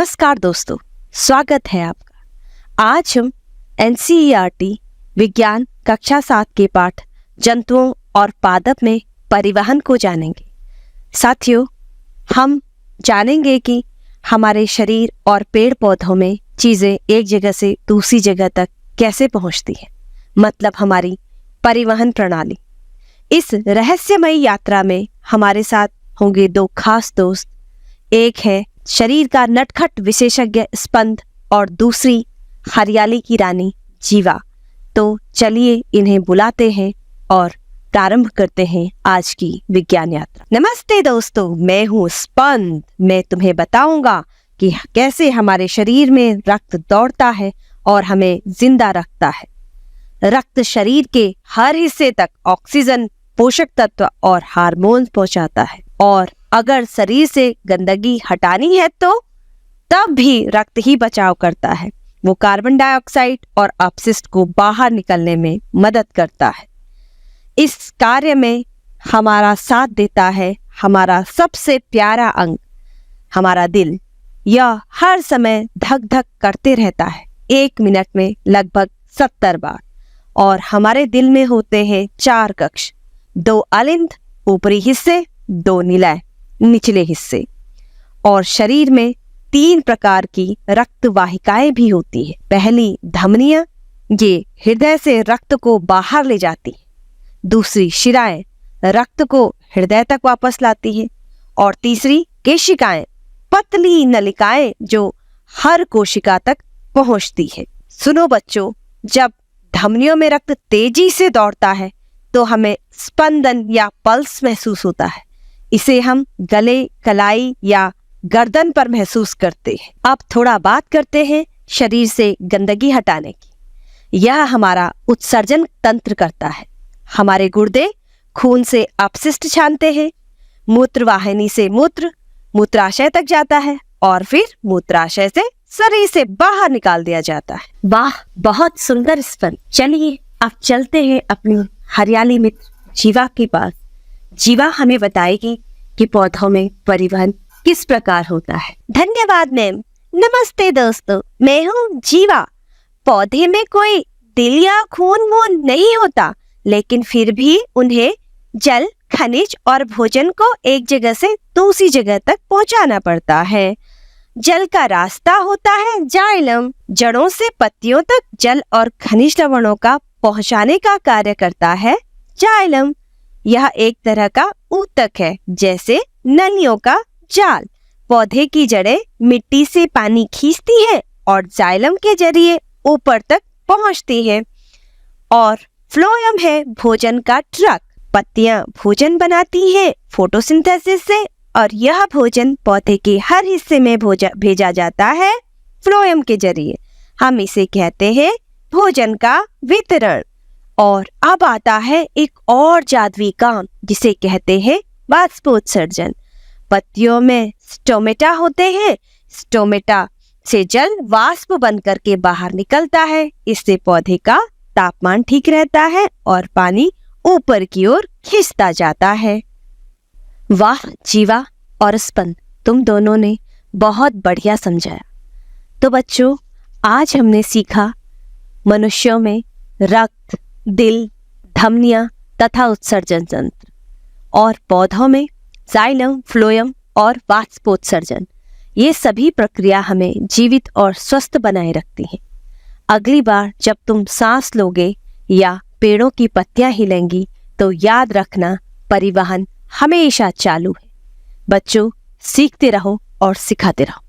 नमस्कार दोस्तों, स्वागत है आपका। आज हम NCERT विज्ञान कक्षा 7 के पाठ जंतुओं और पादप में परिवहन को जानेंगे। साथियों, हम जानेंगे कि हमारे शरीर और पेड़ पौधों में चीज़ें एक जगह से दूसरी जगह तक कैसे पहुंचती हैं, मतलब हमारी परिवहन प्रणाली। इस रहस्यमयी यात्रा में हमारे साथ होंगे दो खास दोस्त। एक है शरीर का नटखट विशेषज्ञ स्पंद और दूसरी हरियाली की रानी जीवा। तो चलिए इन्हें बुलाते हैं और प्रारंभ करते हैं आज की विज्ञान यात्रा। नमस्ते दोस्तों, मैं हूँ स्पंद। मैं तुम्हें बताऊंगा कि कैसे हमारे शरीर में रक्त दौड़ता है और हमें जिंदा रखता है। रक्त शरीर के हर हिस्से तक ऑक्सीजन, पोषक तत्व और हार्मोन पहुंचाता है, और अगर शरीर से गंदगी हटानी है तो तब भी रक्त ही बचाव करता है। वो कार्बन डाइऑक्साइड और अपशिष्ट को बाहर निकलने में मदद करता है। इस कार्य में हमारा साथ देता है हमारा सबसे प्यारा अंग, हमारा दिल। यह हर समय धक धक करते रहता है, 1 मिनट में लगभग 70 बार। और हमारे दिल में होते हैं 4 कक्ष, 2 अलिंद ऊपरी हिस्से, 2 निलय निचले हिस्से। और शरीर में 3 प्रकार की रक्त वाहिकाएं भी होती है। पहली धमनियां, ये हृदय से रक्त को बाहर ले जाती है। दूसरी शिराएं, रक्त को हृदय तक वापस लाती है। और तीसरी केशिकाएं, पतली नलिकाएं जो हर कोशिका तक पहुंचती है। सुनो बच्चों, जब धमनियों में रक्त तेजी से दौड़ता है तो हमें स्पंदन या पल्स महसूस होता है। इसे हम गले, कलाई या गर्दन पर महसूस करते हैं। अब थोड़ा बात करते हैं शरीर से गंदगी हटाने की। यह हमारा उत्सर्जन तंत्र करता है। हमारे गुर्दे खून से अपशिष्ट छानते हैं, मूत्रवाहिनी से मूत्र मूत्राशय तक जाता है और फिर मूत्राशय से शरीर से बाहर निकाल दिया जाता है। वाह, बहुत सुंदर स्पंद। चलिए अब चलते हैं अपनी हरियाली मित्र जीवा के पास। जीवा हमें बताएगी कि पौधों में परिवहन किस प्रकार होता है। धन्यवाद मैम। नमस्ते दोस्तों, मैं हूँ जीवा। पौधे में कोई दिल या खून वून नहीं होता, लेकिन फिर भी उन्हें जल, खनिज और भोजन को एक जगह से दूसरी जगह तक पहुंचाना पड़ता है। जल का रास्ता होता है जाइलम। जड़ों से पत्तियों तक जल और खनिज लवणों का पहुंचाने का कार्य करता है जाइलम। यह एक तरह का ऊतक है, जैसे नलियों का जाल। पौधे की जड़ें मिट्टी से पानी खींचती है और जाइलम के जरिए ऊपर तक पहुंचती है। और फ्लोएम है भोजन का ट्रक। पत्तियां भोजन बनाती हैं फोटोसिंथेसिस से, और यह भोजन पौधे के हर हिस्से में भेजा जाता है फ्लोएम के जरिए। हम इसे कहते हैं भोजन का वितरण। और अब आता है एक और जादुई काम, जिसे कहते हैं वाष्पोत्सर्जन। पत्तियों में स्टोमेटा होते हैं। स्टोमेटा से जल वाष्प बन करके बाहर निकलता है। इससे पौधे का तापमान ठीक रहता है और पानी ऊपर की ओर खिंचता जाता है। वाह जीवा और स्पंद, तुम दोनों ने बहुत बढ़िया समझाया। तो बच्चों, आज हमने सीखा मनुष्यों में रक्त, दिल, धमनियां तथा उत्सर्जन तंत्र, और पौधों में जाइलम, फ्लोएम और वाष्पोत्सर्जन। ये सभी प्रक्रिया हमें जीवित और स्वस्थ बनाए रखती हैं। अगली बार जब तुम सांस लोगे या पेड़ों की पत्तियां हिलेंगी तो याद रखना, परिवहन हमेशा चालू है। बच्चों, सीखते रहो और सिखाते रहो।